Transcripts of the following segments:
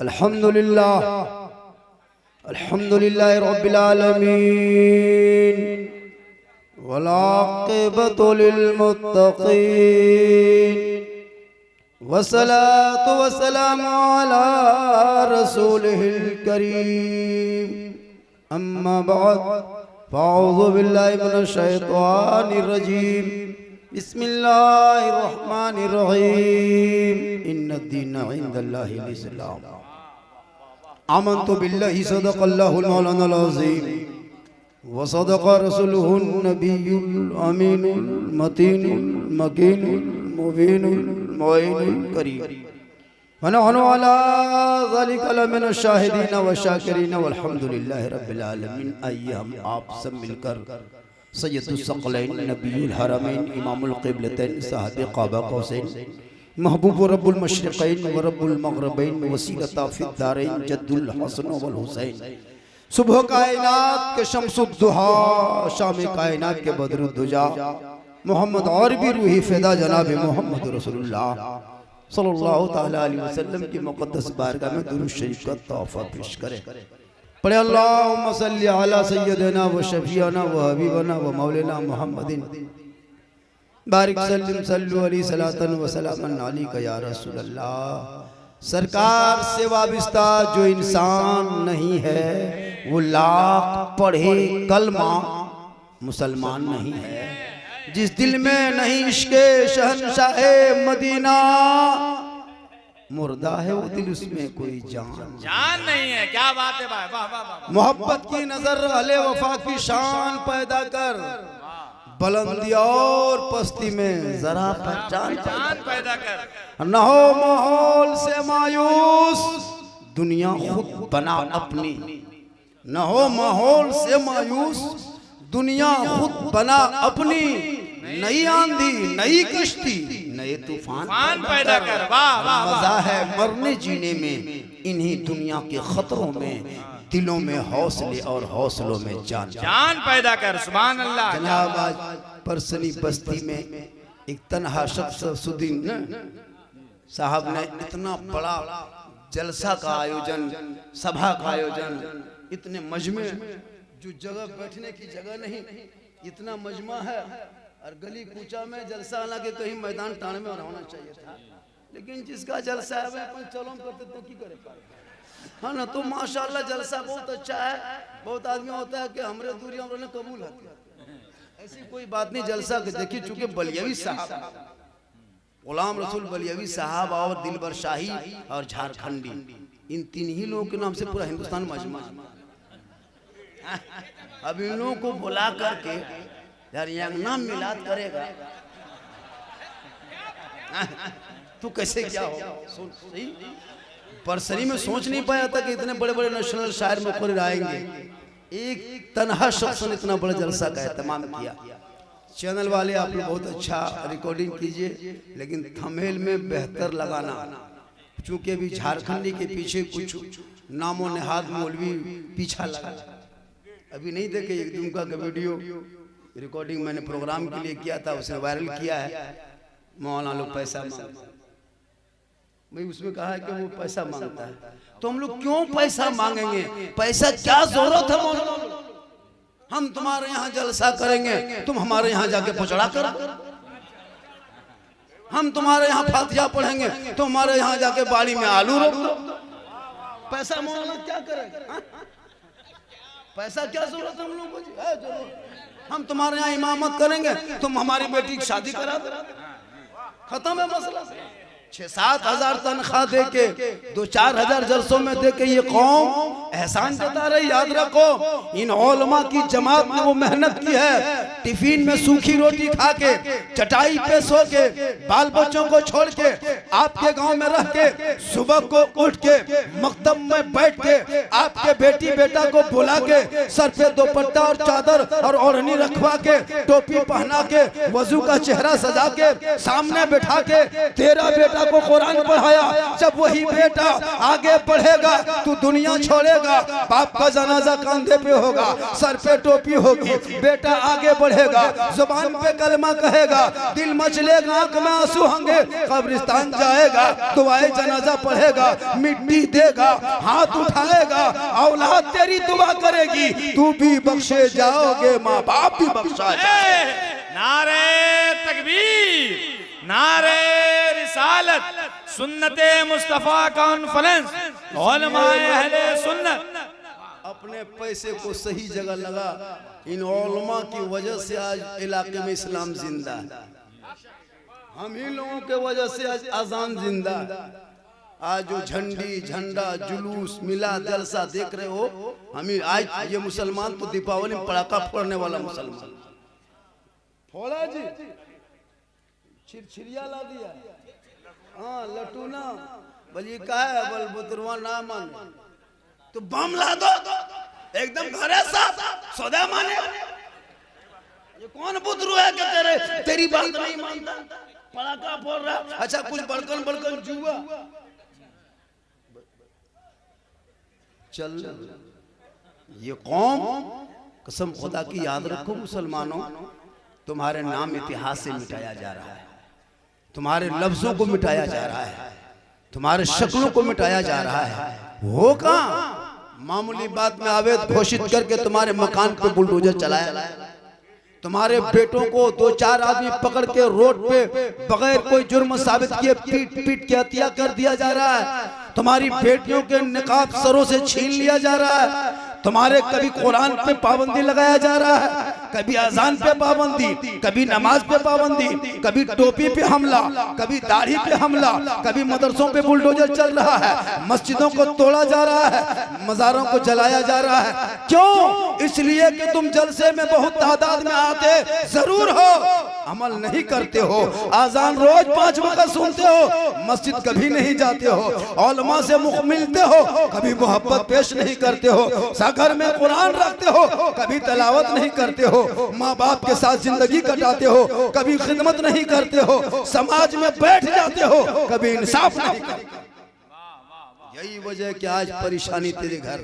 अल्हम्दुलिल्लाह अल्हम्दुलिल्लाह रब्बिल आलमीन वल आक़िबतु लिल मुत्तक़ीन वस्सलातु वस्सलामु अला रसूलिहिल करीम अम्मा बाद फ़अऊज़ु बिल्लाहि मिनश शैतानिर रजीम बिस्मिल्लाहिर रहमानिर रहीम इन्नद्दीना इंदल्लाहिल इस्लाम आमन्तु बिल्लाहि सदक़ल्लाहुल मौलानाल अज़ीम व सदक़ रसूलुहुन नबियुल अमीनुल मतीनुल मकीनुल मुबीनुल मुईनुल करीम व नहनु अला ज़ालिका लमिनश शाहिदीन व शाकिरीन वल्हम्दुलिल्लाहि रब्बिल आलमीन। आइए हम आप सब मिलकर सैयदुस सकलैन नबीयुल हरमैन इमामुल क़िबलतैन साहिब क़ाबा कौसैन महबूब रब्बुल मशरिक़ैन व रब्बुल मग़रिबैन वसीलता फ़िद दारैन जद्दुल हसन वल हुसैन सुबह कायनात के शम्सुद्दुहा शाम कायनात के बदरुद्दुजा मोहम्मद और भी रूही फ़िदा जनाब मोहम्मद रसूलुल्लाह सल्लल्लाहु तआला अलैहि वसल्लम की मुक़द्दस बारगाह में दुरूद शरीफ का तोहफ़ा पेश करें। पढ़े अल्लाहुम्मा सल्लि अला सय्यदिना व शफीअना व हबीबना व मौलाना मुहम्मदिन बारिक सल्लिम सल्लु अलैहि सलातन व सलामन अलैका या रसूल अल्लाह। सरकार से वाबिस्ता जो इंसान नहीं है वो लाख पढ़े कलमा मुसलमान नहीं है। जिस दिल में नहीं इश्क़े शहंशाहे मदीना मुर्दा है वो दिल उसमें कोई जान नहीं है। क्या बात है भाई, वाह वाह वाह। मोहब्बत की नजर अहले वफा की शान पैदा कर बुलंदी और पस्ती में जरा पहचान पैदा कर। न हो माहौल से मायूस दुनिया खुद बना अपनी, न हो माहौल से मायूस दुनिया खुद बना अपनी। नई आंधी नई कश्ती नए तूफान पैदा कर। वाह वाह। मजा है मरने जीने में इन्हीं दुनिया के खतरों में, दिलों में हौसले और हौसलों में जान पैदा कर। सुभान अल्लाह। जनाब आज परसनी बस्ती में एक तन्हा शख्स सुदीन साहब ने इतना बड़ा जलसा का आयोजन, सभा का आयोजन, इतने मजमे जो जगह बैठने की जगह नहीं, इतना मजमा है और गली कूचा में जलसा, हालांकि कहीं मैदान टाण में होना चाहिए था, लेकिन जिसका जलसा है वह अपन चलो करते तो की करे। हाँ ना, तो माशाल्लाह जलसा बहुत अच्छा है। बहुत आदमी होता है कि हमरे दूरी हमने कबूल है, ऐसी कोई बात नहीं। जलसा देखिए, चूंकि बलियावी साहब गुलाम रसूल बलियावी साहब और दिलबर शाही और झारखंडी, इन तीन ही लोगों के नाम से पूरा हिंदुस्तान मजमा। अब इन लोगों को बुला करके यार यहाँ नाम मिलाद करेगा तो कैसे क्या हो। सही परसरी में सोच नहीं पाया था कि इतने बड़े बड़े नेशनल शायर मुखर आएंगे। एक तन्हा शख्स ने इतना बड़ा जलसा का एहतमाम किया। चैनल वाले आप लोग बहुत अच्छा रिकॉर्डिंग कीजिए, लेकिन थंबनेल में बेहतर लगाना, चूंकि अभी झारखंडी के पीछे कुछ नामो नेहाद मौलवी पीछा लगा। अभी नहीं देखे एक दुमका का वीडियो रिकॉर्डिंग मैंने प्रोग्राम के लिए किया था, उसने वायरल किया है। मौलाना लोग पैसा भाई, उसमें कहा है कि वो पैसा मांगता है, तो हम लोग क्यों पैसा मांगेंगे? पैसा क्या जरूरत है मौलाना? हम तुम्हारे यहाँ जलसा करेंगे, तुम हमारे यहाँ जाके पुचड़ा कर। हम तुम्हारे यहाँ फातिहा पढ़ेंगे, तो हमारे यहाँ जाके बाड़ी में आलू रोप दो। पैसा मौलाना क्या करेगा? पैसा क्या जरूरत है हम लोग को? हम तुम्हारे यहाँ इमामत करेंगे, तुम हमारी बेटी की शादी करा दो, खत्म है मसला। 6-7 हजार तनख्वाह दे के 2-4 हजार जलसों में दे के ये कौम एहसान जता रही। याद रखो, इन उलमा की जमात ने वो मेहनत की है। टिफिन में सूखी रोटी खा के, चटाई पे सो के, बाल बच्चों को छोड़ के, आपके गांव में रह के, सुबह को उठ के मकतब में बैठ के, आपके बेटी बेटा को बुला के, सर पे दुपट्टा और चादर और ओढ़नी रखवा के, टोपी पहना के, वजू का चेहरा सजा के, सामने बैठा के तेरा बेटा को कुरान पढ़ाया। जब वही बेटा आगे बढ़ेगा तू दुनिया छोड़ेगा, बाप का जनाजा कंधे पे होगा, सर पे टोपी होगी, बेटा आगे बढ़े पढ़ेगा, जुबान पे कलमा कहेगा, दिल मचलेगा, आंख में आंसू होंगे, कब्रिस्तान जाएगा, दुआए जनाजा पढ़ेगा, मिट्टी देगा, हाथ उठाएगा, औलाद तेरी दुआ करेगी, तू भी बख्शे जाओगे, माँ बाप भी बख्शा जाए। नारे तकबीर, नारे रिसालत, सुन्नते मुस्तफा कॉन्फ्रेंस, उलमाए अहले सुन्नत। अपने पैसे को सही जगह लगा, इन उलमा की वजह से आज इलाके में इस्लाम जिंदा है। हम ही लोगों के वजह से आज अजान जिंदा है। आज जो झंडी झंडा जुलूस मिला जलसा देख रहे हो, हम ही आज ये मुसलमान तो दीपावली में पटाखा फोड़ने वाला मुसलमान फोड़ा जी, छिरछिरिया ला दिया, हाँ लटूना बोलिए का है, बल बुतरवा ना मान तो बम ला दो, एकदम घरे साथ सौदा माने। ये कौन बुतरू है कि तेरी बात नहीं मानता, पटाखा फोड़ रहा। अच्छा कुछ बड़कन बड़कन जुआ चल। ये कौम कसम खुदा की याद रखो मुसलमानों, तुम्हारे नाम इतिहास से मिटाया जा रहा है, तुम्हारे लफ्जों को मिटाया जा रहा है, तुम्हारे शक्लों को मिटाया जा रहा है। हो कहां मामूली बात में आवेद घोषित करके तुम्हारे मकान पे बुलडोजर चलाया, तुम्हारे बेटों को दो चार आदमी पकड़ के रोड पे बगैर कोई जुर्म साबित किए पीट पीट के हत्या कर दिया जा रहा है, तुम्हारी बेटियों के निकाब सरों से छीन लिया जा रहा है, तुम्हारे कभी कुरान पे पाबंदी लगाया जा रहा है, कभी अजान पे पाबंदी, कभी नमाज पे पाबंदी, कभी टोपी पे हमला, कभी दाढ़ी पे हमला, कभी मदरसों पे बुलडोजर चल रहा है, मस्जिदों को तोड़ा जा रहा है, मज़ारों को जलाया जा रहा है। क्यों? इसलिए कि तुम जलसे में बहुत तादाद में आते जरूर हो, अमल नहीं करते हो, आजान रोज 5 वक्त सुनते हो, मस्जिद कभी नहीं जाते हो, उलमा से मुख मिलते हो, कभी मोहब्बत पेश नहीं करते हो, घर में कुरान रखते हो, कभी तलावत नहीं करते हो, माँ बाप के साथ जिंदगी कटाते हो, कभी खिदमत नहीं करते हो, समाज में बैठ जाते हो, कभी इंसाफ नहीं करते। यही वजह कि आज परेशानी तेरे घर।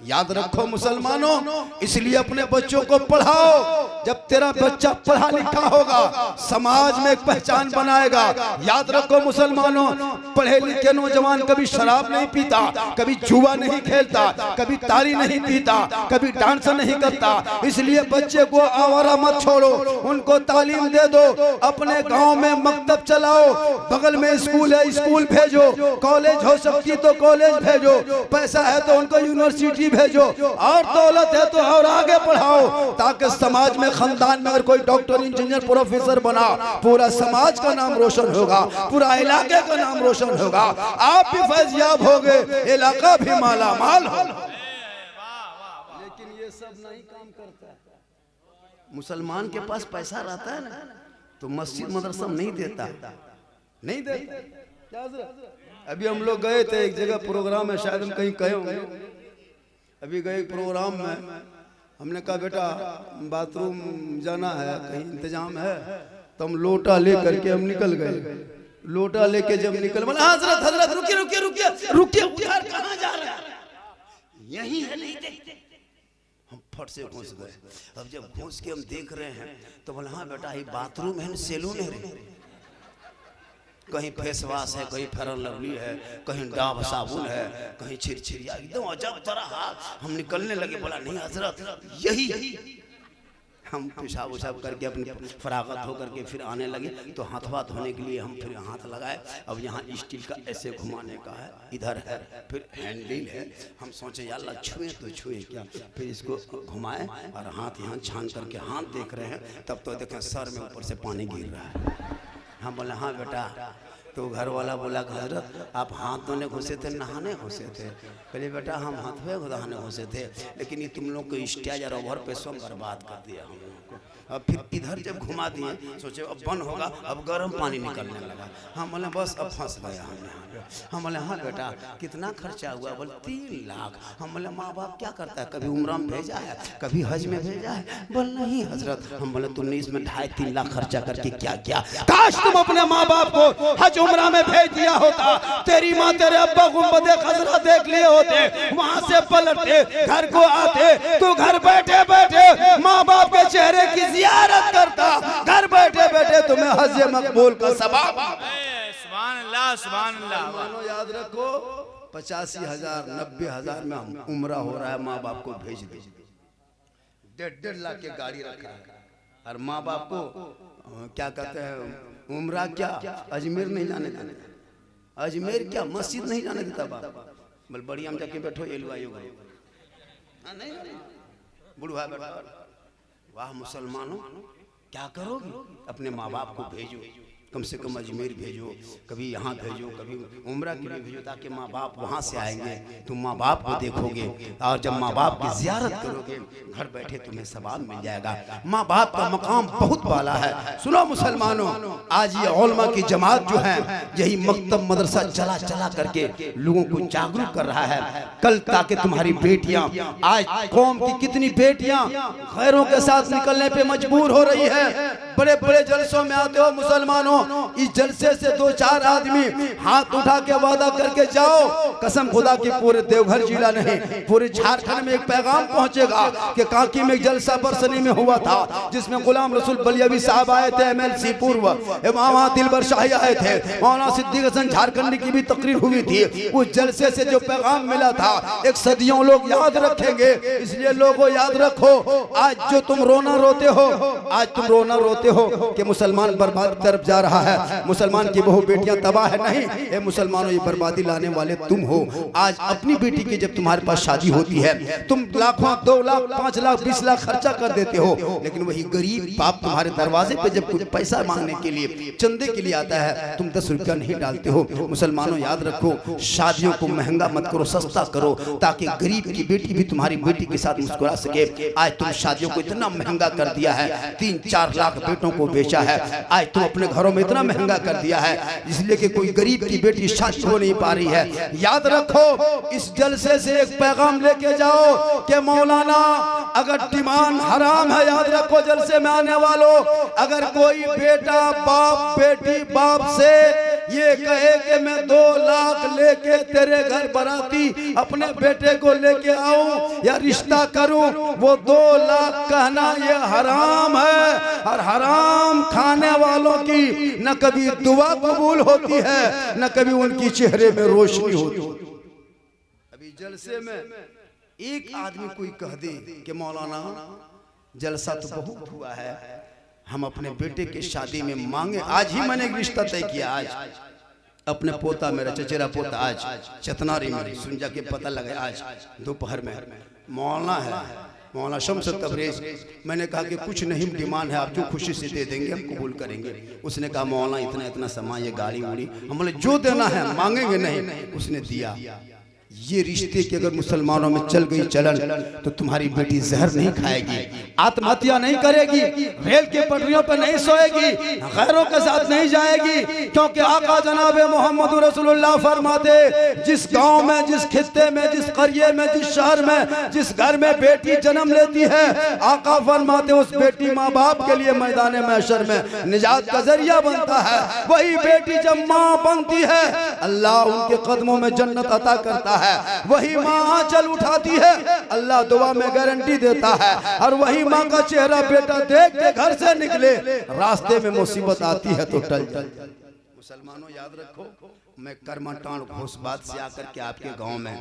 याद रखो मुसलमानों, इसलिए अपने बच्चों को पढ़ाओ। जब तेरा बच्चा पढ़ा लिखा होगा, समाज में एक पहचान बनाएगा। याद रखो मुसलमानों, पढ़े लिखे नौजवान कभी शराब नहीं पीता, कभी जुआ नहीं खेलता, कभी तारी नहीं पीता, कभी डांस नहीं करता। इसलिए बच्चे को आवारा मत छोड़ो, उनको तालीम दे दो। अपने गाँव में मकतब चलाओ, बगल में स्कूल है स्कूल भेजो, कॉलेज हो सकती तो कॉलेज भेजो, पैसा है तो उनको यूनिवर्सिटी भेजो, और दौलत है तो और आगे बढ़ाओ, ताकि समाज में खानदान में अगर कोई डॉक्टर इंजीनियर प्रोफेसर बना, पूरा समाज का नाम रोशन होगा, पूरा इलाके का नाम रोशन होगा, आप भी फैज़याब होगे, इलाका भी माला माल होगा। लेकिन ये सब नहीं काम करता है। मुसलमान के पास पैसा रहता है ना, तो मस्जिद मदरसा नहीं देता, नहीं देता। अभी हम लोग गए थे एक जगह प्रोग्राम है, शायद हम कहीं कहे होंगे, अभी गए प्रोग्राम में, हमने कहा बेटा बाथरूम जाना है, कहीं इंतजाम है, तो हम लोटा ले करके हम निकल गए। लोटा लेके जब निकल, बोला हजरत हजरत रुकिए रुकिए रुकिए रुकिए, उधर कहाँ जा रहे हैं, यही है नहीं देखते। हम फट से घुस गए। अब जब घुस के हम देख रहे हैं तो बोला हाँ बेटा ये बाथरूम है, सैलून है, कहीं फेस वॉश है, कहीं फेयर लवली है, कहीं डाब साबुन है, कहीं छिरछिरिया, एकदम अजब तरह। हम निकलने लगे, बोला नहीं हजरत यही। हम पेशाब उशाब करके अपनी फरागत होकर के फिर आने लगे, तो हाथवा धोने के लिए हम फिर हाथ लगाए। अब यहाँ स्टील का ऐसे घुमाने का है, इधर है, फिर हैंडल है। हम सोचे यार छुए तो छुए क्या, फिर इसको घुमाए और हाथ यहाँ छान करके हाथ देख रहे हैं, तब तो देखें सर में ऊपर से पानी गिर रहा है। हम बोले हाँ बेटा, तो घर वाला बोला हजरत आप हाथ धोने घुसे थे, नहाने घुसे थे? पहले बेटा हम हाथ में नहाने घुसे थे, लेकिन ये तुम लोग को स्टेज और ओवर पे सब बर्बाद कर दिया हम लोगों को। अब फिर इधर जब घुमा दिए, सोचे अब बंद होगा, अब गर्म पानी निकलने लगा। हम बोले बस अब फंस गया हम यहाँ। हम बोले हाँ बेटा कितना खर्चा हुआ? बोले 3 लाख। हम बोले माँ बाप क्या करता है, कभी उम्रा में भेजा है, कभी हज में भेजा है? बोल नहीं हजरत। हम बोले तुमने इसमें 2.5-3 लाख खर्चा करके क्या किया? काश तुम अपने माँ बाप को हज उम्रा में भेज दिया होता, तेरी माँ तेरे अब्बा गुंबदे खजरा देख लिए होते, वहां से पलटते घर को आते, तो घर बैठे बैठे माँ बाप के चेहरे की जियारत करता, घर बैठे बैठे तुम्हें हज मकबूल का सवाब। सुभान अल्लाह सुभान अल्लाह। मानो याद रखो 85,000 90,000 में उम्रा हो रहा है, माँ बाप को भेज दे। 1.5 लाख की गाड़ी रखा है और माँ बाप को क्या कहते हैं उम्रा क्या अजमेर नहीं जाने देते, अजमेर क्या मस्जिद नहीं जाने देता बाप। बोल बढ़िया हम जाके बैठो एलवाइयो नहीं बुढ़वा बैठा। वाह मुसलमानों क्या करोगे? अपने माँ बाप को भेजो, कम से कम अजमेर भेजो, कभी यहाँ भेजो, कभी उम्रा के लिए भेजो, ताकि माँ बाप वहाँ से आएंगे, तुम माँ बाप को देखोगे और जब माँ बाप की जियारत करोगे घर बैठे तुम्हें सवाब मिल जाएगा। माँ बाप का मकाम बहुत वाला है। सुनो मुसलमानों, आज ये उलमा की जमात जो है यही मकतब मदरसा चला चला करके लोगों को जागरूक कर रहा है। कल ताकि तुम्हारी बेटियां, आज कौम की कितनी बेटियां गैरों के साथ निकलने पे मजबूर हो रही है। बड़े बड़े जलसों में आते हो मुसलमानों, इस जलसे से 2-4 आदमी हाथ उठा के वादा करके जाओ, कसम खुदा की पूरे देवघर जिला नहीं पूरे झारखंड में एक पैगाम पहुंचेगा कि कांकी में एक जलसा बरसनी में हुआ था जिसमें गुलाम रसूल बलियावी साहब आए थे, MLC पूर्व, वहां दिलबर शाही आए थे, मौलाना सिद्दीक हसन झारखंडी की भी तकरीर हुई थी। उस जलसे से जो पैगाम मिला था एक सदियों लोग याद रखेंगे। इसलिए लोगों याद रखो, आज जो तुम रोना रोते हो, आज तुम रोना रोते हो कि मुसलमान बर्बादी की तरफ जा रहा है, मुसलमान की बहू बेटियां तबाह है, नहीं ए मुसलमानों ये बर्बादी लाने वाले तुम हो। आज अपनी बेटी की जब तुम्हारे पास शादी होती है तुम लाखों 2 लाख 5 लाख 20 लाख खर्चा कर देते हो, लेकिन वही गरीब बाप तुम्हारे दरवाजे पे जब कुछ पैसा मांगने के लिए चंदे के लिए आता है तुम 10 रुपया नहीं डालते हो। मुसलमानों याद रखो, शादियों को महंगा मत करो, सस्ता करो, ताकि गरीब की बेटी भी तुम्हारी बेटी के साथ मुस्कुरा सके। आज तुम शादियों को इतना महंगा कर दिया है, 3-4 लाख बेटों को बेचा है। आज तुम अपने घरों में इतना महंगा कर दिया है इसलिए कि कोई गरीब की बेटी शादी हो नहीं पा रही है। याद रखो, इस जलसे से एक पैगाम लेके जाओ कि मौलाना अगर डिमांड हराम है, याद रखो जलसे में आने वालों, अगर कोई बेटा बाप बेटी बाप से ये कहे कि मैं 2 लाख लेके तेरे घर बराती अपने बेटे को लेके आऊं या रिश्ता करूं, वो 2 लाख कहना ये हराम है। और हराम खाने वालों की न कभी दुआ कबूल होती है न कभी उनकी चेहरे में रोशनी होती। अभी जलसे में एक आदमी कोई कह दे कि मौलाना जलसा तो बहुत हुआ है, हम अपने बेटे के शादी में मांगे। आज ही मैंने एक रिश्ता तय किया, आज अपने पोता मेरा चचेरा पोता आज चतनारी में सुन जाके पता लगे, आज दोपहर में मौलाना है, मौलाना शम्स तबरेज। मैंने कहा कि कुछ नहीं डिमांड है, आप जो खुशी से दे देंगे हम कबूल करेंगे। उसने कहा मौलाना इतना इतना सामान, ये गाड़ी उड़ी, हम बोले जो देना है मांगेंगे नहीं। उसने दिया। ये रिश्ते की अगर मुसलमानों में चल गई चलन तो तुम्हारी बेटी जहर नहीं खाएगी, आत्महत्या नहीं करेगी, रेल के पटरियों पर नहीं सोएगी, गैरों के साथ नहीं जाएगी, क्योंकि आका जनाब मोहम्मद रसूलुल्लाह फरमाते जिस गांव में, जिस खित्ते में, जिस करिए में, जिस शहर में, जिस घर में बेटी जन्म लेती है, आका फरमाते उस बेटी माँ बाप के लिए मैदान महशर में निजात का जरिया बनता है। वही बेटी जब माँ बनती है अल्लाह उनके कदमों में जन्नत अता करता है। वही माँ आंचल उठाती है अल्लाह दुआ में गारंटी देता है। और वही माँ का चेहरा बेटा देख के घर से निकले, रास्ते में मुसीबत आती है तो टल। मुसलमानों याद रखो, मैं करमाटान घोषबाद से आकर के आपके गांव में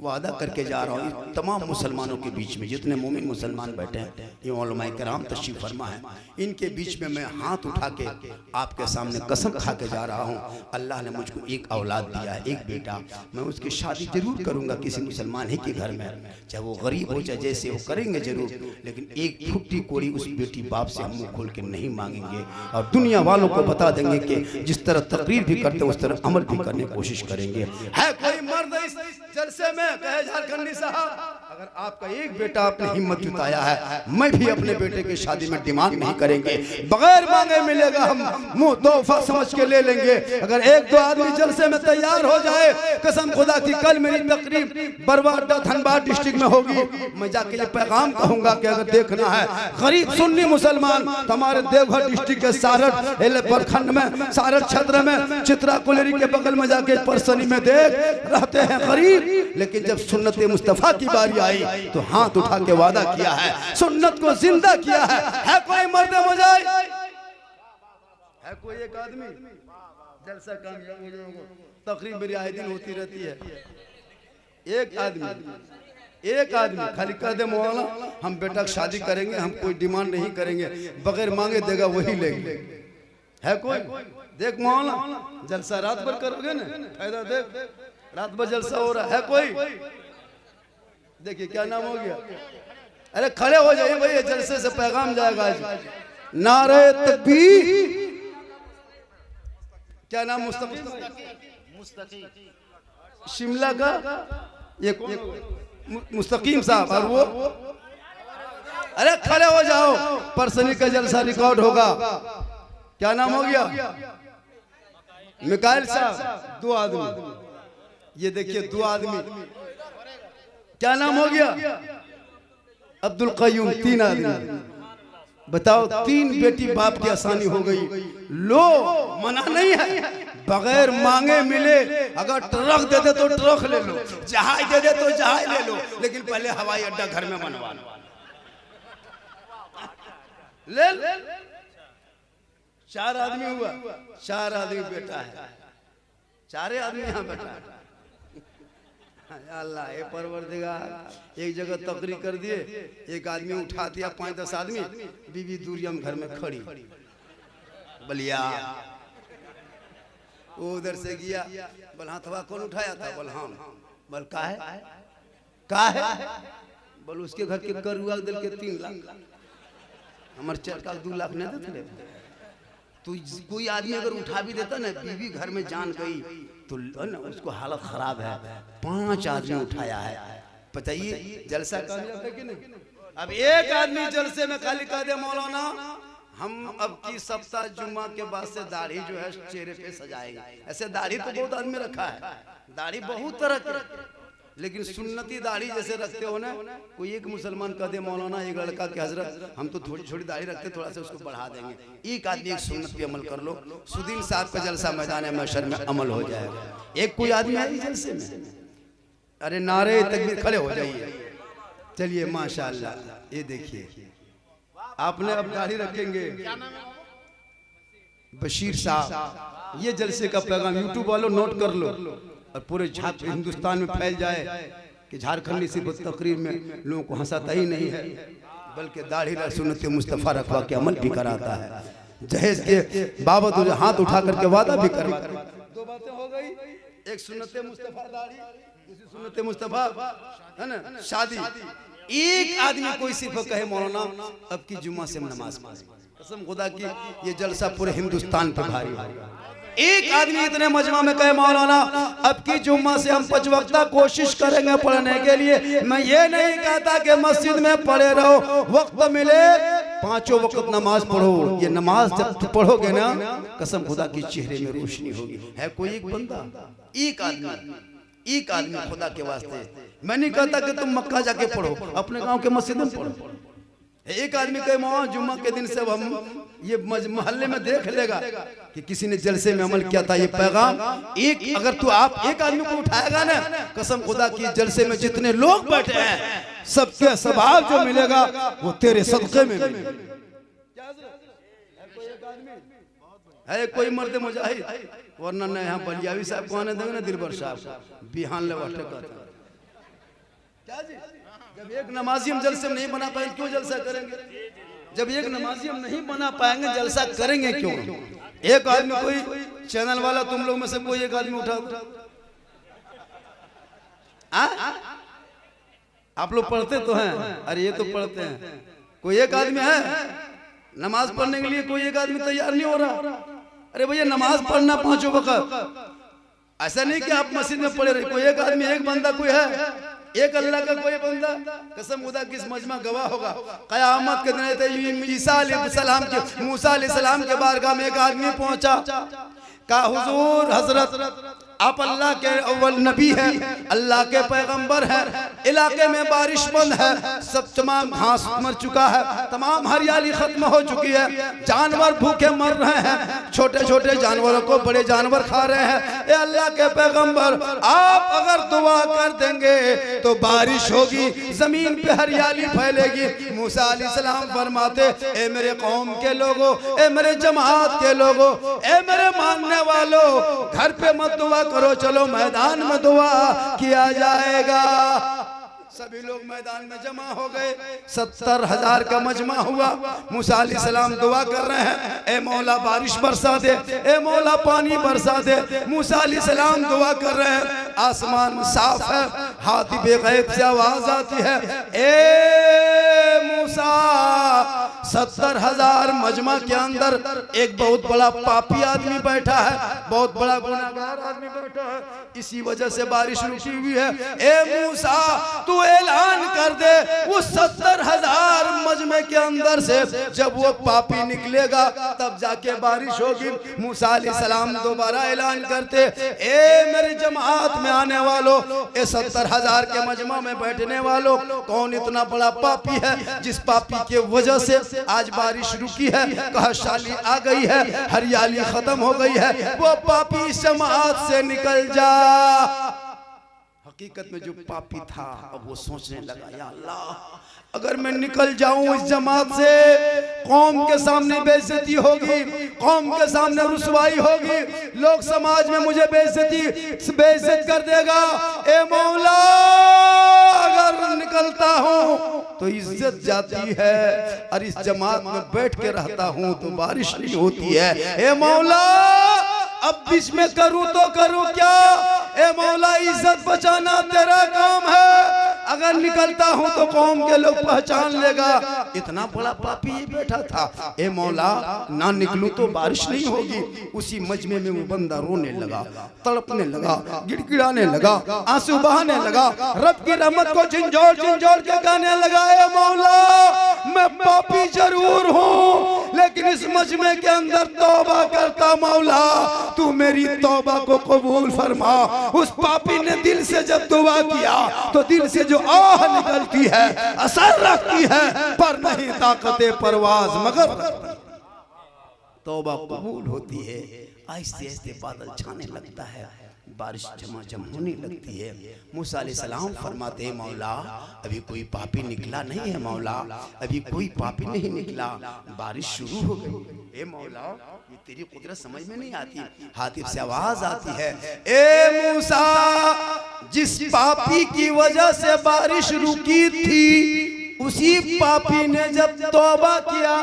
वादा करके जा रहा हूँ, तमाम मुसलमानों के बीच में जितने मोमिन मुसलमान बैठे हैं, ये उलमाए किराम तशरीफ फरमा है, इनके बीच में मैं हाथ उठा के आपके सामने कसम खा के जा रहा हूँ। अल्लाह ने मुझको एक औलाद दिया है, एक बेटा, मैं उसकी शादी जरूर करूँगा किसी मुसलमान ही के घर में, चाहे वो गरीब हो चाहे जैसे हो, करेंगे जरूर, लेकिन एक फुट्टी कोड़ी उस बेटी बाप से हम मुँह खोल के नहीं मांगेंगे। और दुनिया वालों को बता देंगे कि जिस तरह तकरीर भी करते उस तरह अमल भी करने की कोशिश करेंगे। है कोई मर्द इस जलसे में कहे झारखंडी साहब अगर आपका एक बेटा आपने हिम्मत जुटाया है, मैं भी अपने बेटे की शादी में डिमांड नहीं करेंगे, बगैर मांगे मिलेगा, हम मुंह तोहफा समझ के ले लेंगे। अगर एक दो आदमी जलसे में तैयार हो जाए, कसम खुदा की कल मेरी तकरीब बरवाडा धनबाद डिस्ट्रिक्ट में होगी, मैं जाके ये पैगाम कहूंगा कि अगर देखना है गरीब सुन्नी मुसलमान तो हमारे देवघर डिस्ट्रिक्ट के सारठ प्रखंड में, सारठ क्षेत्र में, चित्रा कुलेरी के बगल में जाके परसनी में देख रहते हैं गरीब, लेकिन जब सुन्नत मुस्तफा की बारी आई तो हाथ उठा के वादा किया है, सुन्नत को जिंदा किया है कोई मर्द मुजाहिद, है कोई एक आदमी जलसा कामयाब हो जाएगा, तकरीब मेरी आए दिन होती रहती है, एक आदमी खाली कह दे मौलाना हम बेटा की शादी करेंगे, हम कोई डिमांड नहीं करेंगे, बगैर मांगे देगा वही लेंगे, है कोई? देख मौलाना जलसा रात भर करोगे ना, फायदा देख, रात भर जलसा हो रहा है कोई? देखिए क्या नाम हो गया, अरे खड़े हो जाइए भाई, जलसे से पैगाम जाएगा आज, नारे तकबीर, क्या नाम? मुस्तकीम शिमला का ये मुस्तकीम साहब, और वो अरे खड़े हो जाओ, परसनी का जलसा रिकॉर्ड होगा, क्या नाम हो गया? मिकाइल साहब, दो आदमी, ये देखिए दो आदमी, क्या नाम हो गया? अब्दुल कयूम, तीन आदमी, बताओ तीन बेटी बाप की आसानी हो गई, लो मना नहीं है, बगैर मांगे मिले, अगर ट्रक दे दे तो ट्रक ले लो, जहाज दे दे तो जहाज ले लो, लेकिन पहले हवाई अड्डा घर में बनवा ले। चार आदमी हुआ, चार आदमी बेटा है, चारे आदमी यहाँ बैठा है, अल्लाह ये परवरदिगार, एक जगह तकरीर कर दिए, एक आदमी उठा दिया 5-10 आदमी, बीवी दूरियम घर में खड़ी, बलिया वो उधर से गया, बोल हाथवा कौन उठाया था? बोल हम। बोल का है? बोल उसके घर के करुआ दिल के 3 लाख, हमारे 4 लाख 2 लाख नहीं देते। तो कोई आदमी अगर उठा भी देता ना, बीवी घर में जान गई तो ना उसको हालत खराब है, 5 आदमी उठाया है, बताइए जलसा कामयाब है कि नहीं? अब एक आदमी जलसे में खाली कह दे मौलाना हम अब की सप्ताह जुम्मा के बाद से दाढ़ी जो है चेहरे पे सजाएंगे, ऐसे दाढ़ी तो बहुत आदमी रखा है, दाढ़ी बहुत तरह की, लेकिन सुन्नती दाढ़ी जैसे रखते हो ना, कोई एक मुसलमान कह दे मौलाना एक लड़का के हजरत हम तो थोड़ी छोटी दाढ़ी रखते, थोड़ा सा उसको बढ़ा देंगे, एक आदमी एक सुन्नत पे अमल कर लो, सुदीन साहब का जलसा मैदान महशर में अमल हो जाएगा। एक कोई आदमी है जलसे में, अरे नारे तकबीर, खड़े हो जाइए, चलिए माशाअल्लाह। ये देखिए आपने अब दाढ़ी रखेंगे, बशीर साहब, ये जलसे का पैगाम यूट्यूब वालों नोट कर लो और पूरे हिंदुस्तान में फैल जाए कि झारखंडी सिर्फ तकरीर में लोगों को हंसाता ही नहीं है, बल्कि दाढ़ी सुन्नत मुस्तफा रखवा के अमल भी कराता है, जहेज के बाबत हाथ उठा करके वादा भी करवाता है। 2 बातें हो गई, एक सुन्नत मुस्तफा दाढ़ी, दूसरी सुन्नत मुस्तफा है ना शादी। एक आदमी कोई सिर्फ कहे मौलाना अब की जुम्मा से नमाज पढ़ेंगे, कसम खुदा की ये जलसा पूरे हिंदुस्तान पे भारी होगा। एक आदमी इतने मजमा में कहे मौलाना अब की जुम्मा से हम 5 वक्ता कोशिश करेंगे पढ़ने के लिए, मैं ये नहीं कहता कि मस्जिद में पढ़े रहो, वक्त मिले 5 वक्त नमाज पढ़ो, ये नमाज जब पढ़ोगे ना कसम खुदा की चेहरे में रोशनी होगी। है कोई एक बंदा, एक आदमी खुदा के वास्ते, मैं नहीं कहता कि तुम मक्का जाके पढ़ो, अपने गांव के मस्जिद में पढ़ो। एक आदमी कहे मौलाना जुम्मा के दिन से हम ये मोहल्ले में देख लेगा कि किसी ने जलसे में अमल किया था, ये पैगाम एक अगर तू आप एक आदमी को उठाएगा ना, कसम खुदा की जलसे में जितने लोग बैठे हैं सबके सवाब जो मिलेगा वो तेरे सदक़े में मिलेगा। है कोई मर्द मुजाहिद, वरना न यहाँ बलियावी साहब को आने देंगे ना, दिलबर साहब बिहान ले बैठे कहते क्या जी, जब एक नमाजी हम जलसे में नहीं बना पाएंगे क्यों जलसा करेंगे? जब एक नमाजी हम नहीं बना पाएंगे जलसा करेंगे क्यों? एक आदमी कोई चैनल वाला तुम लोग में से कोई एक आदमी उठा, आप लोग पढ़ते तो हैं, अरे ये तो पढ़ते हैं, कोई एक आदमी है नमाज पढ़ने के लिए, कोई एक आदमी तैयार नहीं हो रहा। अरे भैया नमाज पढ़ना 5 वक्त, ऐसा नहीं कि आप मस्जिद में पढ़े रहे, कोई एक आदमी एक बंदा कोई है एक अल्लाह का कोई बंदा कसम खुदा किस मजमा गवाह होगा कयामत के दिन ईसा अलैहिस्सलाम के मूसा अलैहिस्सलाम के बारगाह में एक आदमी पहुंचा का हुजूर हजरत आप अल्लाह के अव्वल नबी है, अल्लाह के पैगंबर है, इलाके में बारिश बंद है, सब तमाम घास मर चुका है, तमाम हरियाली खत्म हो चुकी है, जानवर भूखे मर रहे हैं, छोटे छोटे जानवरों को बड़े जानवर खा रहे हैं। ए अल्लाह के पैगंबर आप अगर दुआ कर देंगे तो बारिश होगी, जमीन पे हरियाली फैलेगी। मूसा अलैहिस्सलाम फरमाते ए मेरे कौम के लोगों, ए मेरे जमात के लोगों, ए मेरे मानने वालों, घर पे मत दुआ करो, चलो मैदान में दुआ किया जाएगा। सभी लोग मैदान में जमा हो गए, 70,000 का मजमा हुआ। मूसा अलैहिस्सलाम दुआ कर रहे हैं ए मौला बारिश बरसा दे, ए मौला पानी बरसा दे। मूसा अलैहिस्सलाम दुआ कर रहे हैं, आसमान साफ है, हाथी बेगैब से आवाज आती है ए मूसा 70,000 मजमा के अंदर एक बहुत बड़ा पापी आदमी बैठा है, बहुत बड़ा गुनाहगार आदमी बैठा है, इसी वजह से बारिश रुकी हुई है। ए मूसा तू ऐलान कर दे उस 70,000 मजमे के अंदर से जब वो पापी निकलेगा तब जाके बारिश होगी। मूसा अलैहिस्सलाम दोबारा ऐलान करते ए मेरी जमात में आने वालों, ए 70,000 के मजमा में बैठने वालों, कौन इतना बड़ा पापी है जिस पापी के वजह से आज बारिश रुकी है, कहशाली आ गई है, हरियाली खत्म हो गई है, वो पापी इस जमात से निकल जा। हकीकत में जो पापी था अब वो सोचने लगा या अल्लाह अगर मैं निकल जाऊं इस जमात से कौम के सामने बेइज्जती होगी, कौम के सामने रुसवाई होगी, लोग समाज में मुझे बेइज्जत कर देगा। ए मौला अगर निकलता हूं तो इज्जत जाती है और इस जमात में बैठ के रहता हूं तो बारिश नहीं होती है। ए मौला अब बीच में करूं तो करूं क्या, ए मौला इज्जत बचाना तेरा काम है, अगर निकलता हूं तो कौम के लोग पहचान लेगा। इतना बड़ा पापी ये बैठा था, ए मौला ना निकलूं तो बारिश नहीं होगी। उसी मजमे में वो बंदा रोने लगा, तड़पने लगा, गिड़गिड़ाने लगा, आंसू बहाने लगा, रब की रहमत को झिंझोड़ झिंझोड़ के गाने लगा ए मौला मैं पापी जरूर हूं लेकिन इस मजमे के अंदर तौबा करता, मौला तू मेरी तौबा को कबूल फरमा। उस पापी ने दिल से जब दुआ किया तो दिल से जो आह निकलती है असर रखती है पर नहीं ताकते परवाज मगर तौबा कबूल होती है। आहिस्ते आहिस्ते बादल छाने लगता है, बारिश झमाझम होने लगती है। मूसा अलैहिस्सलाम फरमाते हैं मौला अभी कोई पापी निकला नहीं है, मौला अभी कोई पापी नहीं निकला, बारिश शुरू हो गई। ए मौला ये तेरी कुदरत समझ में नहीं आती। हातिफ से आवाज आती है ए मूसा जिस पापी की वजह से बारिश रुकी थी उसी पापी ने जब तौबा किया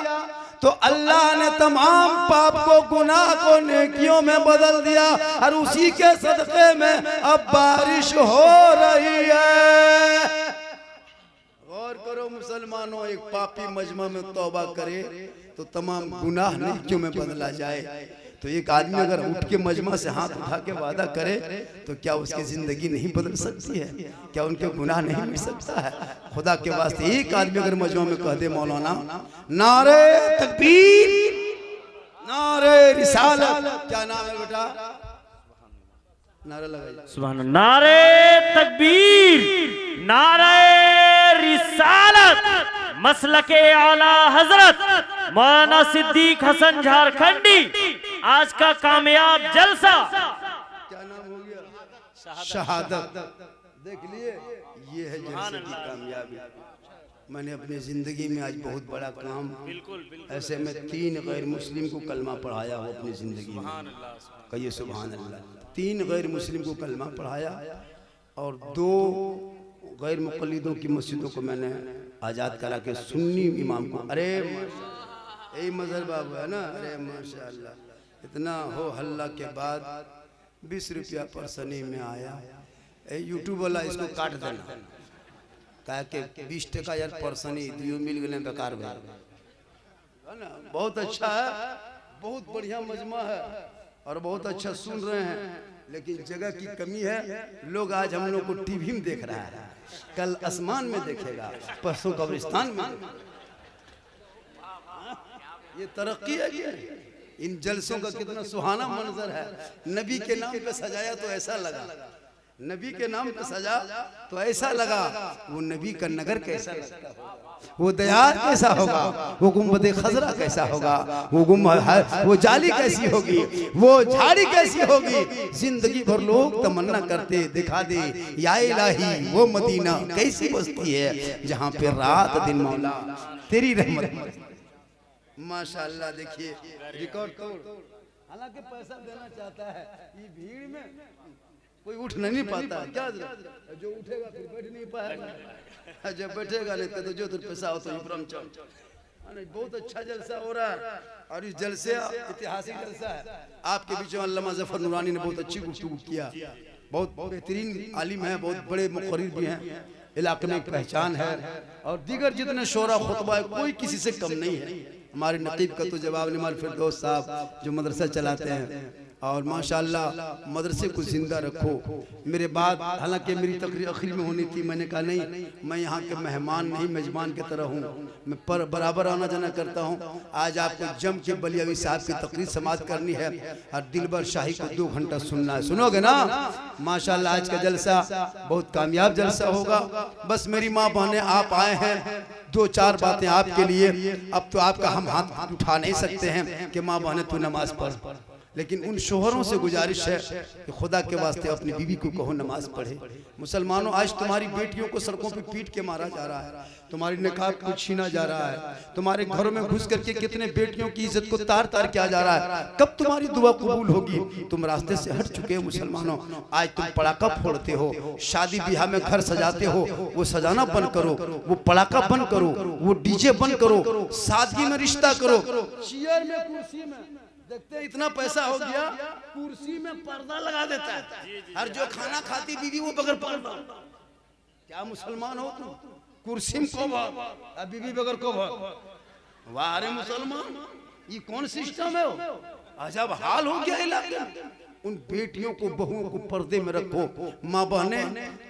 तो अल्लाह ने तमाम पाप को गुनाह को नेकियों में बदल दिया और उसी के सदक़े में अब बारिश हो रही है। गौर करो मुसलमानों, एक पापी मजमा में तौबा करे तो तमाम गुनाह नेकियों में बदला जाए। तो एक आदमी अगर उठ के मजमा से हाथ उठा के वादा करे तो क्या उसकी जिंदगी नहीं बदल सकती है, क्या उनके गुनाह नहीं मिट सकता है। खुदा के वास्ते एक आदमी अगर मजमा में कह दे मौलाना नारे तकबीर नारे रिसालत, क्या नाम है बेटा, नारा लगाइए सुभान अल्लाह, नारे तकबीर नारे रिसालत, मसलके आला हजरत मौलाना सिद्दीक हसन झारखंडी आज का कामयाब जलसा। क्या नाम हो गया, शहादत। देख लिए ये है जलसे की कामयाबी। मैंने अपनी जिंदगी में आज बहुत बड़ा काम, ऐसे में 3 गैर मुस्लिम को कलमा पढ़ाया हूँ अपनी जिंदगी में, कहिए सुभान अल्लाह। 3 गैर मुस्लिम को कलमा पढ़ाया और 2 गैर मुक़ल्लिदों की मस्जिदों को मैंने आज़ाद करा के सुन्नी इमाम को, अरे यही मजहर बाबू है ना, अरे माशाअल्लाह इतना हो हल्ला के बाद 20 रुपया परसनी में आया। यूट्यूब वाला इसको काट देना, कहा कि 20 टका यार परसनी दियो मिल गए बेकार है ना। बहुत अच्छा है, बहुत बढ़िया मजमा है और बहुत अच्छा सुन रहे हैं, लेकिन जगह की कमी है। लोग आज हम लोग को टीवी में देख रहा है, कल आसमान में देखेगा, परसों कब्रिस्तान में देखेगा। ये तरक्की है क्या? इन जलसों का कितना सुहाना मंजर है। नबी के नाम पे सजाया तो ऐसा लगा, नबी के नाम पे सजा तो ऐसा लगा। वो नबी का नगर कैसा लगता होगा, वो दयार कैसा होगा, वो गुंबद खजरा कैसा होगा, वो जाली कैसी होगी, वो झाड़ी कैसी होगी। जिंदगी भर लोग तमन्ना करते दिखा दे या इलाही वो मदीना कैसी बस्ती है जहाँ पे रात दिन मौला तेरी रहमत। माशाअल्लाह देखिए रिकॉर्ड तोड़। हालांकि पैसा देना चाहता है, ये भीड़ में कोई उठ नहीं पाता। क्या जो उठेगा फिर बैठ नहीं पाएगा, जब बैठेगा नहीं तो जो तुझ पैसा हो तो इब्राहिम चल। बहुत अच्छा जलसा हो रहा है और इस जलसे ऐतिहासिक जलसा है। आपके बीच में अल्लामा ज़फर नूरानी ने बहुत अच्छी गुफ्तगू किया। बहुत बेहतरीन आलिम है, बहुत बड़े मुक़र्रिर भी हैं, इलाके में एक पहचान है। और दीगर जितने शोरा खुतबा है कोई किसी से कम नहीं है। हमारे नकीब का तो जवाब निमाल फिरदौस साहब जो मदरसा चलाते हैं, और माशाअल्लाह मदरसे को जिंदा रखो। मेरे बाद हालांकि मेरी तकरीर आखिर में होनी थी, मैंने कहा नहीं, मैं यहाँ के मेहमान नहीं मेजबान की तरह हूँ, मैं पर बराबर आना जाना करता हूँ। आज आपको जम के बलियावी साहब की तकरीर समाप्त करनी है और दिलबर शाही को 2 घंटा सुनना है। सुनोगे ना? माशाअल्लाह आज का जलसा बहुत कामयाब जलसा होगा। बस मेरी माँ बहनें आप आए हैं, 2-4 बातें आपके लिए। अब तो आपका हम हाथ उठा नहीं सकते हैं कि माँ बहनें तू नमाज पढ़, लेकिन उन शोहरों से गुजारिश है कि खुदा के वास्ते अपनी बीवी को कहो नमाज पढ़े। मुसलमानों, आज तुम्हारी बेटियों को सड़कों पे पीट के मारा जा रहा है, तुम्हारी निकाब को छीना जा रहा है, तुम्हारे घरों में घुस करके कितने बेटियों की इज्जत को तार तार किया जा रहा है। कब तुम्हारी दुआ कबूल होगी? तुम रास्ते से हट चुके हो मुसलमानों। आज तुम पटाखा फोड़ते हो, शादी ब्याह में घर सजाते हो, वो सजाना बंद करो, वो पटाखा बंद करो, वो डीजे बंद करो, सादगी में रिश्ता करो। चेयर में कुर्सी में देखते हैं इतना पैसा हो गया, कुर्सी में पर्दा लगा देता है। हर जो खाना खाती बीवी वो बगैर पर्दा। क्या मुसलमान हो तुम? कुर्सी में को बीवी बगैर को वाह रे मुसलमान, ये कौन सिस्टम है? अजब हाल हो गया इलाके में। उन बेटियों को बहुओं को पर्दे में रखो। माँ बहने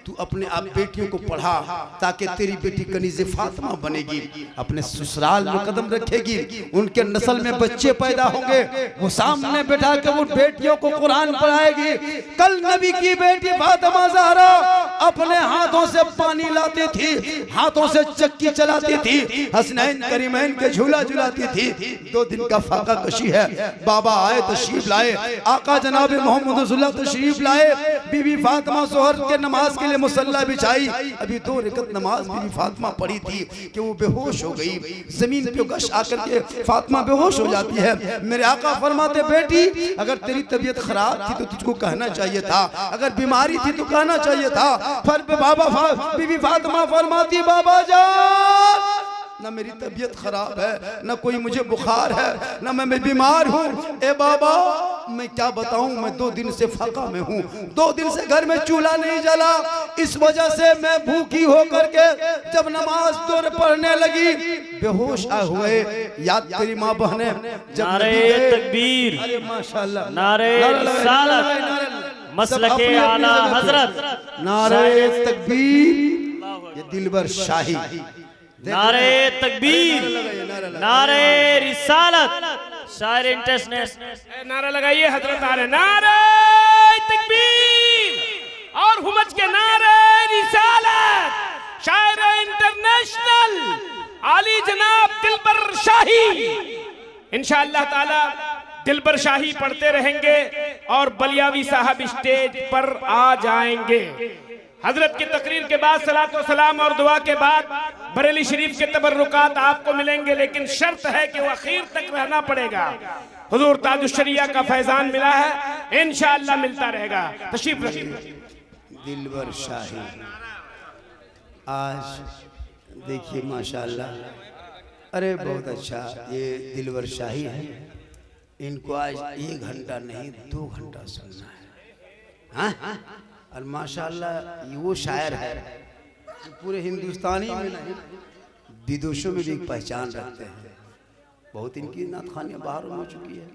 तू अपने आप बेटियों को पढ़ा ताकि तेरी बेटी कनीज़े फातिमा बनेगी, अपने ससुराल में कदम रखेगी, उनके नस्ल में बच्चे पैदा होंगे, वो सामने बैठा के उन बेटियों को कुरान पढ़ाएगी। कल नबी की बेटी फातिमा ज़हरा अपने हाथों से पानी लाती थी, हाथों से चक्की चलाती थी, हसनैन करीमैन के झूला झुलाती थी। 2 दिन का फाका कशी है। बाबा आए तशरीफ लाए, आका जनाब मोहम्मद रसूलुल्लाह तशरीफ लाए। बीबी फातिमा जोहर के नमाज के लिए मुसल्ला बिछाई। अभी 2 रकत नमाज बीबी फातिमा पढ़ी थी कि वो बेहोश हो गई। जमीन पे गश आकर के फातिमा बेहोश हो जाती है। मेरे आका फरमाते, बेटी अगर तेरी तबीयत खराब थी तो तुझको कहना चाहिए था, अगर बीमारी थी तो कहना चाहिए था। फिर बीबी फातिमा फरमाती, बाबा जान ना मेरी तबीयत खराब है, ना कोई मुझे बुखार है, ना मैं बीमार हूँ। ए बाबा मैं क्या बताऊं, मैं 2 दिन से फाका में हूँ, 2 दिन से घर में चूल्हा नहीं जला। इस वजह से मैं भूखी होकर के जब नमाज दूर पढ़ने लगी बेहोश हुए। याद तेरी माँ बहने जब नारे तकबीर, अरे माशाल्लाह, नारे रिसालत, मसलके आला हजरत, नारे तकबीर, ये दिलबर शाही, नारे तकबीर, नारे रिसालत, शायर इंटरनेशनल नारा लगाइए हजरत आ रहे, नारे तकबीर और हुमज के नारे रिसालत, शायर इंटरनेशनल आली जनाब दिलबर शाही। इंशाअल्लाह ताला दिलबर शाही पढ़ते रहेंगे और बलियावी साहब स्टेज पर आ जाएंगे। हजरत की तकरीर के बाद सलात व सलाम और दुआ के बाद बरेली शरीफ के तबर्रुकात आपको मिलेंगे, लेकिन शर्त है कि वो आखिर तक रहना पड़ेगा। हुजूर ताजुश्शरिया का फैजान मिला है, इंशाअल्लाह मिलता रहेगा। तशरीफ रखिए। दिलबर शाही आज देखिए माशाअल्लाह, अरे बहुत अच्छा ये दिलबर शाही है। इनको आज 1 घंटा नहीं 2 घंटा सुनना है। हाँ और माशाअल्लाह ये वो शायर है पूरे हिंदुस्तानी में नहीं विदेशों में भी पहचान रखते हैं। बहुत इनकी नात खानियाँ बाहर हो चुकी है।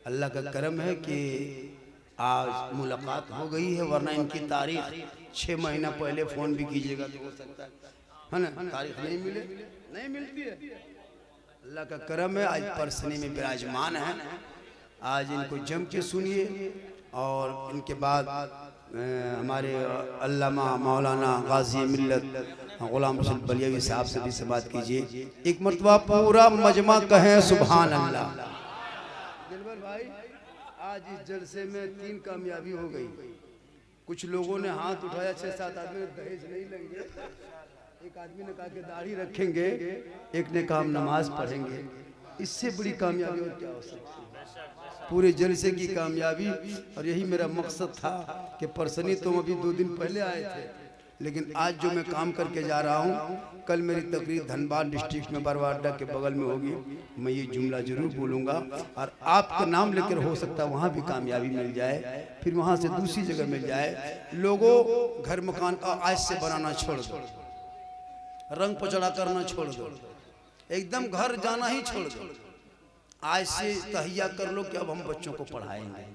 अल्लाह का करम है कि आज मुलाकात हो गई है, वरना इनकी तारीख 6 महीना पहले फोन भी कीजिएगा तो हो सकता है ना, तारीख नहीं मिले, नहीं मिलती है। अल्लाह का करम है, आज परसनी में विराजमान है। आज इनको जम के सुनिए और इनके बाद हमारे अल्लामा मौलाना गाजी मिल्लत गुलाम रसूल बलियावी साहब से भी से बात कीजिए। एक मरतबा पूरा मजमा कहें सुभान अल्लाह। दिलबर भाई, आज इस जलसे में 3 कामयाबी हो गई। कुछ लोगों ने हाथ उठाया, 6-7 आदमी ने दहेज नहीं लेंगे, एक आदमी ने कहा कि दाढ़ी रखेंगे, एक ने कहा नमाज पढ़ेंगे। इससे बड़ी कामयाबी और क्या हो सकती है? पूरे जलसे की कामयाबी। और यही मेरा मकसद था कि परसनी तुम अभी 2 दिन पहले आए थे, लेकिन आज जो मैं काम करके जा रहा हूँ, कल मेरी तकरीर धनबाद डिस्ट्रिक्ट में बरवाडा के बगल में होगी। मैं ये जुमला जरूर बोलूँगा और आपका नाम लेकर हो सकता है वहाँ भी कामयाबी मिल जाए, फिर वहाँ से दूसरी जगह मिल जाए। लोगों, घर मकान का आज से बनाना छोड़ दो, रंग पचड़ा करना छोड़ दो, एकदम घर जाना ही छोड़ दो। आज से तहिया कर लो कि अब हम बच्चों को पढ़ाएंगे,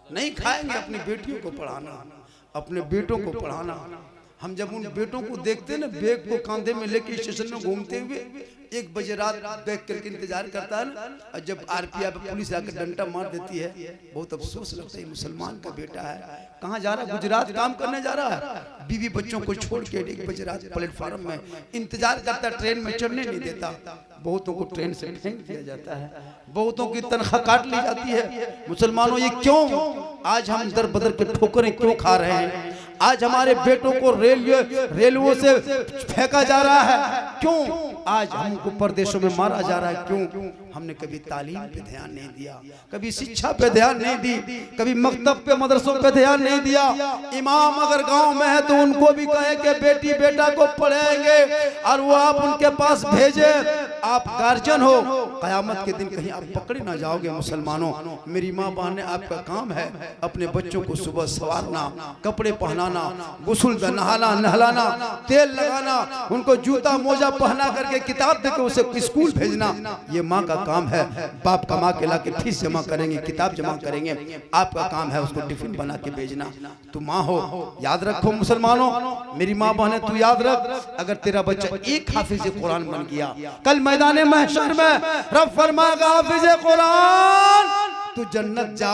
नहीं खाएंगे, अपनी बेटियों को पढ़ाना, अपने बेटों को पढ़ाना। हम जब उन बेटों को देखते हैं ना, बैग को कांधे में लेके स्टेशन में घूमते हुए, 1 बजे रात बैग करके इंतजार करता है ना, और जब आरपीएफ पुलिस आकर डंडा मार देती है, बहुत अफसोस लगता है। मुसलमान का बेटा है, कहाँ जा रहा है? गुजरात काम करने जा रहा है, बीवी बच्चों को छोड़ के 1 बजे रात प्लेटफार्म में इंतजार करता, ट्रेन में चढ़ने नहीं देता। बहुतों को ट्रेन से फेंक दिया जाता है, बहुतों की तनख्वाह काट ली जाती है। मुसलमानों, ये क्यों? आज हम दर बदर के ठोकरें क्यों खा रहे हैं? आज हमारे बेटों को रेलवे से फेंका जा रहा है, क्यों? आज हमको परदेशों में मारा जा रहा है, क्यों? हमने कभी तालीम पे ध्यान नहीं दिया, कभी शिक्षा पे ध्यान नहीं दी, कभी मकतब पे मदरसों पे ध्यान नहीं दिया। इमाम अगर गांव में है तो उनको भी कहे कि बेटी बेटा को पढ़ाएंगे और वो आप उनके पास भेजे। आप गार्जियन हो, कयामत के दिन कहीं आप पकड़े ना जाओगे। मुसलमानों, मेरी माँ बहनें, आपका काम है अपने बच्चों को सुबह संवारना, कपड़े पहनाना, गुस्ल नहलाना, तेल लगाना, उनको जूता मोजा पहना करके किताब देकर उसे स्कूल भेजना। ये माँ का काम है। बाप कमा के लाके फीस जमा करेंगे, किताब जमा करेंगे, आपका काम है उसको टिफिन बना के भेजना। तू माँ हो, याद रखो मुसलमानों, मेरी माँ बहनें, तू याद रख, अगर तेरा बच्चा एक हाफिज कुरान बन गया, कल मैदान महशर में रब फरमाएगा हाफिज कुरान तू जन्नत जा।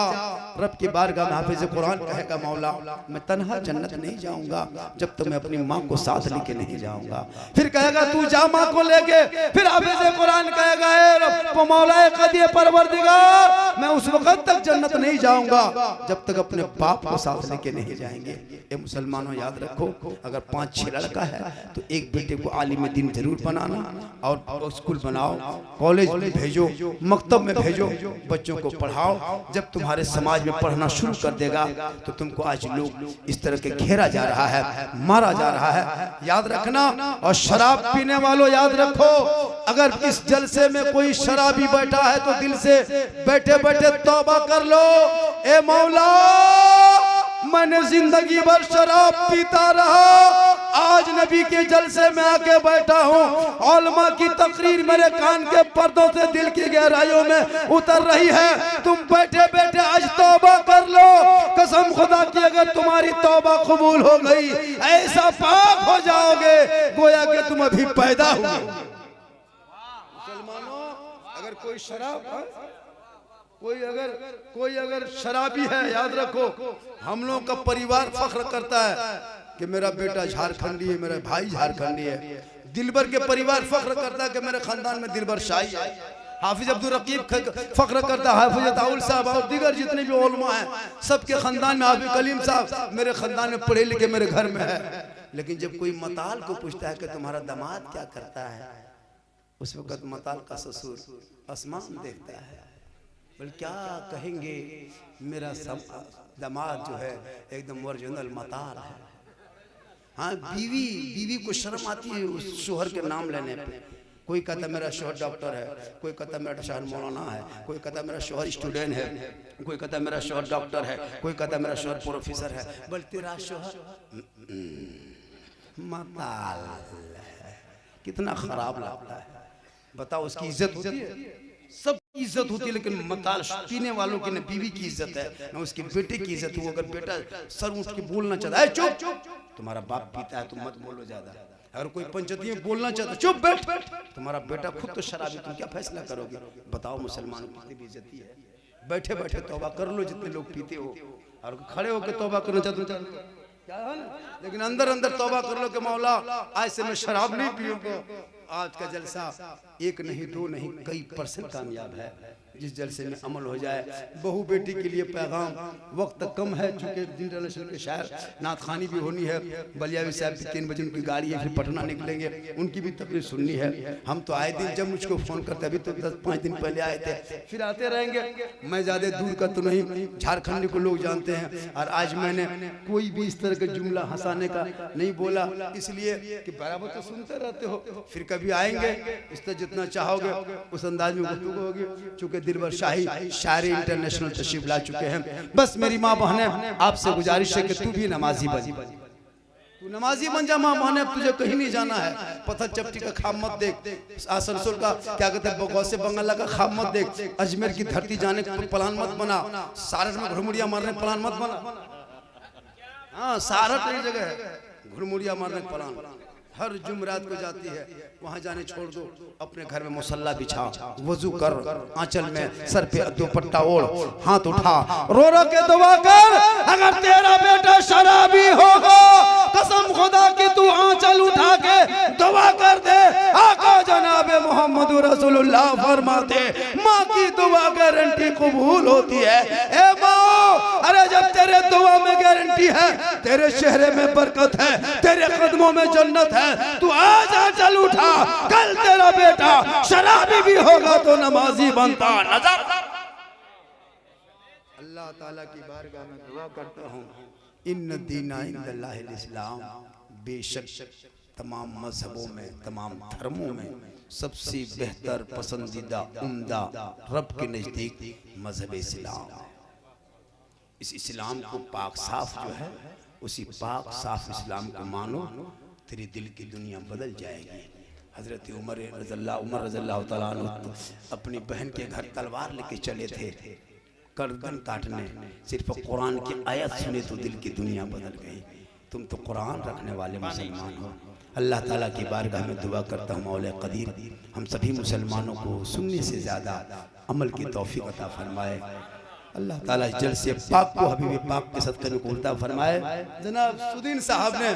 रब की बारगाह में हाफिज कुरान कहेगा मौला मैं तन्हा जन्नत नहीं जाऊंगा जब तक मैं अपनी माँ को साथ लेके नहीं जाऊंगा। फिर कहेगा तू जा माँ को लेके, फिर हाफिज कुरान कहेगा ए रब मौला कदिए परवरदिगार मैं उस वक्त तक जन्नत नहीं जाऊंगा जब तक अपने बाप को साथ लेके नहीं जाएंगे। ए मुसलमानों याद रखो, अगर 5-6 लड़का है तो एक बेटे को आलिम दीन जरूर बनाना और स्कूल बनाओ, कॉलेज में भेजो, मकतब में भेजो, बच्चों को पढ़ाओ। जब तुम्हारे समाज में पढ़ना शुरू कर देगा तो तुमको आज लोग इस तरह के घेरा जा रहा है, मारा जा रहा है, याद रखना। और शराब पीने वालों याद रखो, अगर इस जलसे में कोई शराबी बैठा है तो दिल से बैठे बैठे तौबा कर लो, ए मौला मैंने जिंदगी भर शराब पीता रहा, आज नबी के जलसे में आके बैठा हूँ, उलमा की तकरीर मेरे कान के पर्दों से दिल की गहराइयों में उतर रही है। तुम बैठे बैठे आज तौबा कर लो, कसम खुदा की अगर तुम्हारी तौबा कबूल हो गई ऐसा पाक हो जाओगे गोया कि तुम अभी पैदा हुए। मुसलमानों अगर कोई शराब कोई अगर शराबी है, याद रखो हम लोग का परिवार फख्र करता है कि मेरा बेटा झारखंडी है, मेरा भाई झारखंडी है। दिलबर के परिवार फख्र करता है कि मेरे खानदान में दिलबर शाही है। हाफिज अब्दुल रकीब फख्र करता है, हाफिज ताउल साहब और दीगर जितने भी उलमा हैं सबके खानदान में, हाफिज कलीम साहब मेरे खानदान में पढ़े लिखे मेरे घर में है। लेकिन जब कोई मताल को पूछता है कि तुम्हारा दामाद क्या करता है, उस वक्त मताल का ससुर आसमान देखता है, बोल क्या कहेंगे मेरा सब दामाद जो है एकदम ओरिजिनल मताल है। हाँ, बीवी को शर्म आती है उस शोहर के नाम लेने पे। कोई कहता मेरा शोहर डॉक्टर है, कोई कहता मेरा शोहर मौलाना है, कोई कहता मेरा शोहर स्टूडेंट है, कोई कहता मेरा शोहर डॉक्टर है, कोई कहता मेरा शोहर प्रोफेसर है। बोल तेरा शोहर मताल है, कितना खराब लगता है। बताओ उसकी इज्जत होती है। सब इज्जत होती है, लेकिन मताल पीने वालों की न बीवी की इज्जत है न उसके बेटे की इज्जत है। अगर बेटा सर उठ के बोलना चाहता है, चुप, तुम्हारा बाप पीता है, तुम मत बोलो ज्यादा। अगर कोई पंचायती में बोलना चाहता है, चुप बैठ, तुम्हारा बेटा खुद तो शराबी, तुम क्या फैसला करोगे? बताओ मुसलमानों की कितनी बेइज्जती है। बैठे बैठे तौबा कर लो जितने लोग पीते हो, और खड़े होकर तौबा करना चाहते हो क्या है ना, लेकिन अंदर अंदर तौबा कर लो कि मौला आज से मैं शराब नहीं पीऊंगा। आज का जलसा एक नहीं दो नहीं कई % कामयाब है। जिस जलसे में अमल हो जाए। बहू बेटी के लिए पैगाम, वक्त कम है चूंकि इंटरनेशनल के शायर नात खानी भी होनी है। बलियावी साहब की 3 बजे उनकी गाड़ी है, फिर पटना निकलेंगे, उनकी भी तकरीर सुननी है। हम तो आए दिन जब मुझको फ़ोन करते, अभी तो 10-5 दिन पहले आए थे, फिर आते रहेंगे। मैं ज़्यादा दूर का तो नहीं, झारखंड को लोग जानते हैं। और आज मैंने कोई भी इस तरह का जुमला हंसाने का नहीं बोला, इसलिए कि बराबर तो सुनते रहते हो। फिर कभी आएंगे, इस तरह जितना चाहोगे उस अंदाज में गुफ्तगू होगी। चूँकि दिलबर शाही शायरी इंटरनेशनल तशरीफ ला चुके हैं। बस मेरी माँ बहनें आपसे गुजारिश है कि तू भी नमाजी बन, तू नमाजी बन जा। माँ बहनें तुझे कहीं नहीं जाना है। पत्थर चपटी का खाब मत देख, आसनसोल का क्या कहते हैं बगौसे बंगाला का खाब मत देख, अजमेर की धरती जाने का प्लान मत बना, सारठ में घुड़मुड़िया मारने प्लान मत बना। हाँ, सारठ एक जगह है घुड़मुड़िया मारने प्लान, हर जुमरात को जाती है, वहां जाने छोड़ दो। अपने घर में मुसल्ला बिछा, वजू कर, आंचल में सर पे दुपट्टा ओढ़, हाथ उठा, रो रो के दुआ कर। अगर तेरा बेटा शराबी होगा, कसम खुदा की तू आंचल उठा के दुआ कर दे। आका जनाब मोहम्मद रसूलुल्लाह फरमाते, माँ की दुआ गारंटी कबूल होती है। ए माँ, अरे जब तेरे दुआ में गारंटी है, तेरे चेहरे में बरकत है, तेरे कदमों में जन्नत है, तू आज आंचल उठा। कल तेरा बेटा शराबी भी होगा तो नमाजी बनता नजर। अल्लाह ताला की बारगाह में दुआ करता हूँ, इन्न दीना इंदल्लाहिल इस्लाम, बेशक तमाम मजहबों में, तमाम धर्मों में सबसे बेहतर, पसंदीदा, उम्दा रब के नजदीक मजहब इस्लाम। इस इस्लाम को पाक साफ जो है, उसी पाक साफ इस्लाम को मानो, तेरी दिल की दुनिया बदल जाएगी। हजरत उमर रज़ियल्लाहु ताला अन्हु अपनी बहन के घर तलवार लेके चले थे गर्दन काटने, सिर्फ कुरान की आयत सुने तो दिल की दुनिया बदल गई। तुम तो कुरान रखने वाले मुसलमान हो। अल्लाह ताला की बारगाह में दुआ करता हूँ, मौला कदीर हम सभी मुसलमानों को सुनने से ज़्यादा अमल की तौफीक अता फरमाए। अल्लाह ताला जलसे पाक को हबीब पाक के सदक़े में कबूल फरमाए। जनाब सुदीन साहब ने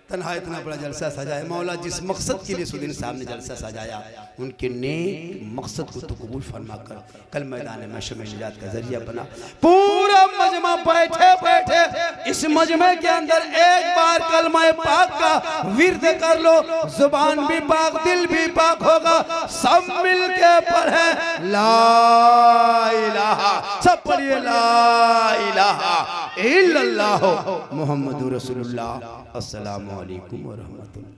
तन्हा इतना बड़ा जलसा सजाया। मौला जिस मकसद के लिए सुदीन साहब ने जलसा सजाया, उनके नेक मकसद को तो कबूल फरमा कर कल मैदान महशर में निजात का जरिया बना। पूरा मजमा बैठे बैठे इस मजमे के अंदर एक बार कलमा पाक का विर्द कर लो, जुबान भी पाक, दिल भी पाक होगा। सब मिल के पढ़े ला इलाहा, सब पढ़िए ला इलाहा इल्लल्लाह मुहम्मदुर रसूलुल्लाह। अस्सलामु अलैकुम व रहमतुल्लाह।